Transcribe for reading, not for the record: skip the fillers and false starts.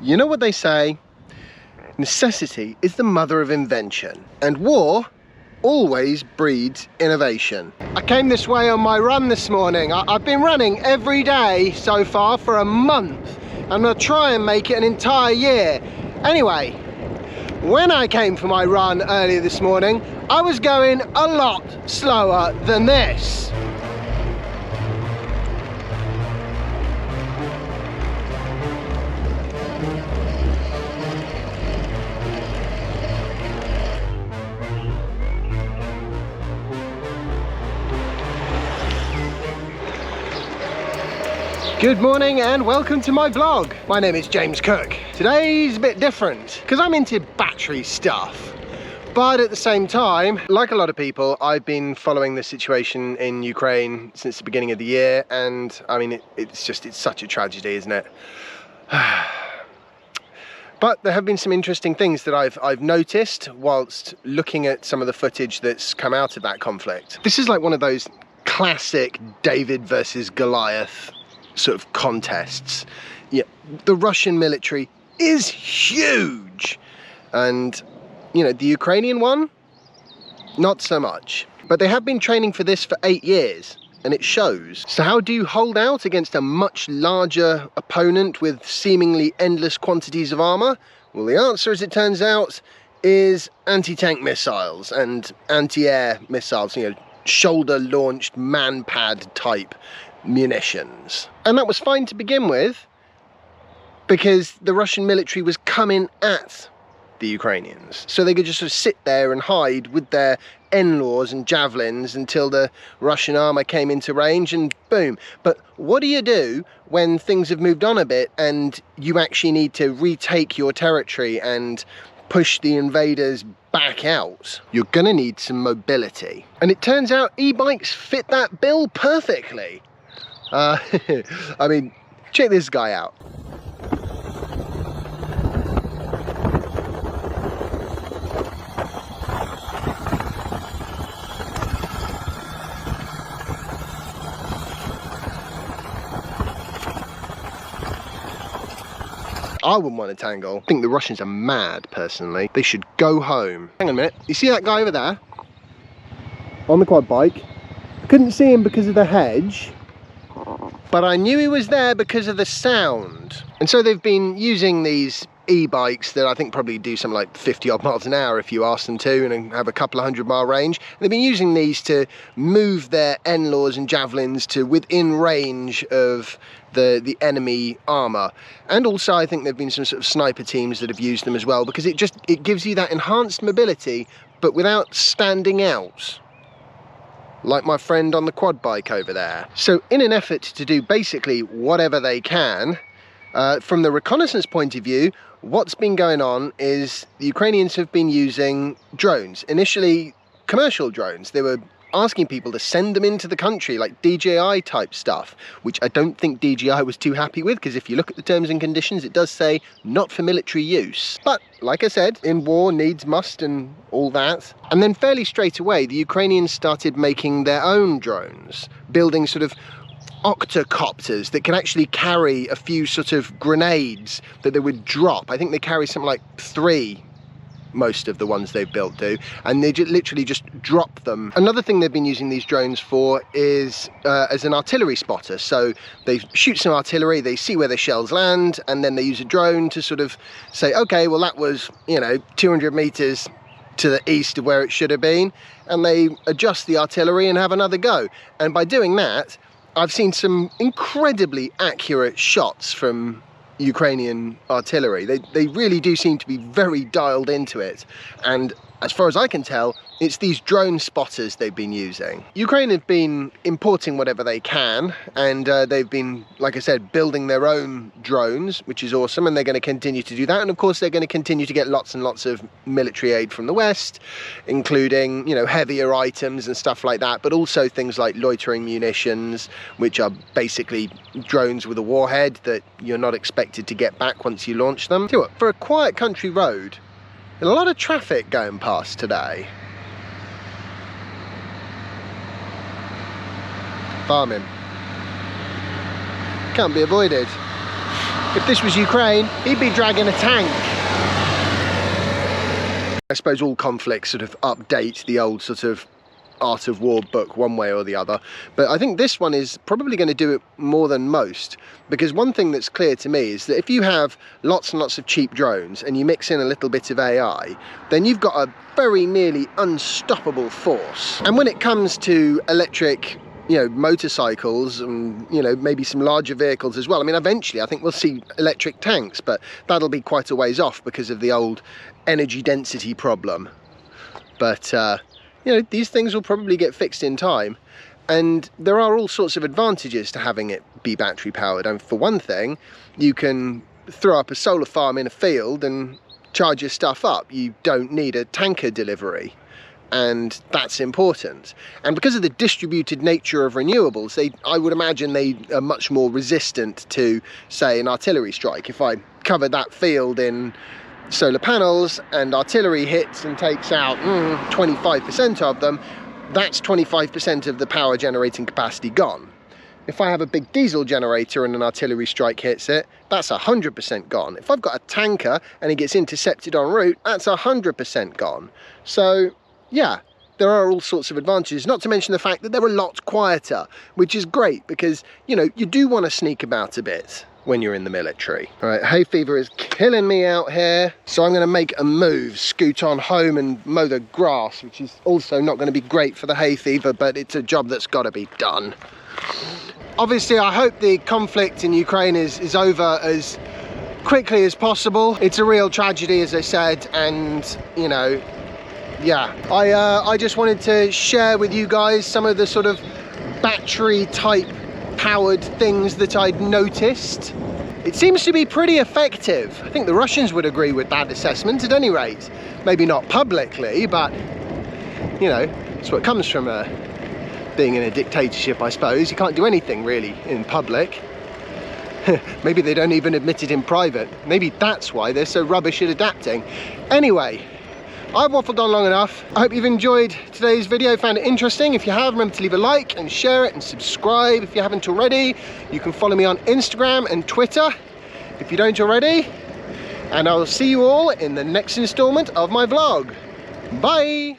You know what they say, necessity is the mother of invention, and war always breeds innovation. I came this way on my run this morning. I've been running every day so far for a month. I'm gonna try and make it an entire year. Anyway, when I came for my run earlier this morning, I was going a lot slower than this. Good morning and welcome to my vlog. My name is James Cook. Today's a bit different because I'm into battery stuff. But at the same time, like a lot of people, I've been following the situation in Ukraine since the beginning of the year, and I mean, it's such a tragedy, isn't it? But there have been some interesting things that I've noticed whilst looking at some of the footage that's come out of that conflict. This is like one of those classic David versus Goliath sort of contests. Yeah, the Russian military is huge, and you know, the Ukrainian one, not so much. But they have been training for this for 8 years, and it shows. So how do you hold out against a much larger opponent with seemingly endless quantities of armor? Well, the answer, as it turns out, is anti-tank missiles and anti-air missiles, you know, shoulder-launched man-pad type munitions. And that was fine to begin with, because the Russian military was coming at the Ukrainians, so they could just sort of sit there and hide with their NLAWs and javelins until the Russian armor came into range, and boom. But what do you do when things have moved on a bit and you actually need to retake your territory and push the invaders back out? You're gonna need some mobility, and it turns out e-bikes fit that bill perfectly. I mean, check this guy out. I wouldn't want to tangle. I think the Russians are mad, personally. They should go home. Hang on a minute. You see that guy over there? On the quad bike. I couldn't see him because of the hedge, but I knew he was there because of the sound. And so they've been using these e-bikes that I think probably do something like 50 odd miles an hour if you ask them to, and have a couple of 100-mile range. And they've been using these to move their NLAWs and javelins to within range of the enemy armor. And also I think there've been some sort of sniper teams that have used them as well, because it gives you that enhanced mobility but without standing out, like my friend on the quad bike over there. So in an effort to do basically whatever they can, from the reconnaissance point of view, what's been going on is the Ukrainians have been using drones. Initially commercial drones. They were asking people to send them into the country, like DJI type stuff, which I don't think DJI was too happy with, because if you look at the terms and conditions, it does say not for military use. But like I said, in war, needs must and all that. And then fairly straight away, the Ukrainians started making their own drones, building sort of octocopters that can actually carry a few sort of grenades that they would drop. I think they carry something like 3, most of the ones they've built do, and they literally just drop them. Another thing they've been using these drones for is as an artillery spotter. So they shoot some artillery, they see where the shells land, and then they use a drone to sort of say, okay, well that was, you know, 200 meters to the east of where it should have been, and they adjust the artillery and have another go. And by doing that, I've seen some incredibly accurate shots from Ukrainian artillery. They really do seem to be very dialed into it, and as far as I can tell, it's these drone spotters they've been using. Ukraine have been importing whatever they can, and they've been, like I said, building their own drones, which is awesome, and they're going to continue to do that. And of course they're going to continue to get lots and lots of military aid from the West, including, you know, heavier items and stuff like that, but also things like loitering munitions, which are basically drones with a warhead that you're not expected to get back once you launch them. Tell you what, for a quiet country road, a lot of traffic going past today. Farming. Can't be avoided. if this was Ukraine, he'd be dragging a tank. I suppose all conflicts sort of update the old sort of Art of War book one way or the other, but I think this one is probably going to do it more than most, because one thing that's clear to me is that if you have lots and lots of cheap drones and you mix in a little bit of AI, then you've got a very nearly unstoppable force. And when it comes to electric, you know, motorcycles and, you know, maybe some larger vehicles as well, I mean, eventually I think we'll see electric tanks, but that'll be quite a ways off because of the old energy density problem. But you know, these things will probably get fixed in time, and there are all sorts of advantages to having it be battery powered. And for one thing, you can throw up a solar farm in a field and charge your stuff up. You don't need a tanker delivery, and that's important. And because of the distributed nature of renewables, I would imagine they are much more resistant to, say, an artillery strike. If I cover that field in solar panels and artillery hits and takes out 25% of them, that's 25% of the power generating capacity gone. If I have a big diesel generator and an artillery strike hits it, that's 100% gone. If I've got a tanker and it gets intercepted en route, that's 100% gone. So yeah, there are all sorts of advantages, not to mention the fact that they're a lot quieter, which is great because, you know, you do want to sneak about a bit when you're in the military. All right, hay fever is killing me out here, so I'm going to make a move, scoot on home and mow the grass, which is also not going to be great for the hay fever, but it's a job that's got to be done. Obviously, I hope the conflict in Ukraine is over as quickly as possible. It's a real tragedy, as I said, and, you know, yeah. I just wanted to share with you guys some of the sort of battery type powered things that I'd noticed. It seems to be pretty effective. I think the Russians would agree with that assessment at any rate. Maybe not publicly, but you know, it's what comes from being in a dictatorship, I suppose. You can't do anything really in public. Maybe they don't even admit it in private. Maybe that's why they're so rubbish at adapting. Anyway, I've waffled on long enough. I hope you've enjoyed today's video, found it interesting. If you have, remember to leave a like and share it and subscribe if you haven't already. You can follow me on Instagram and Twitter if you don't already. And I'll see you all in the next installment of my vlog. Bye!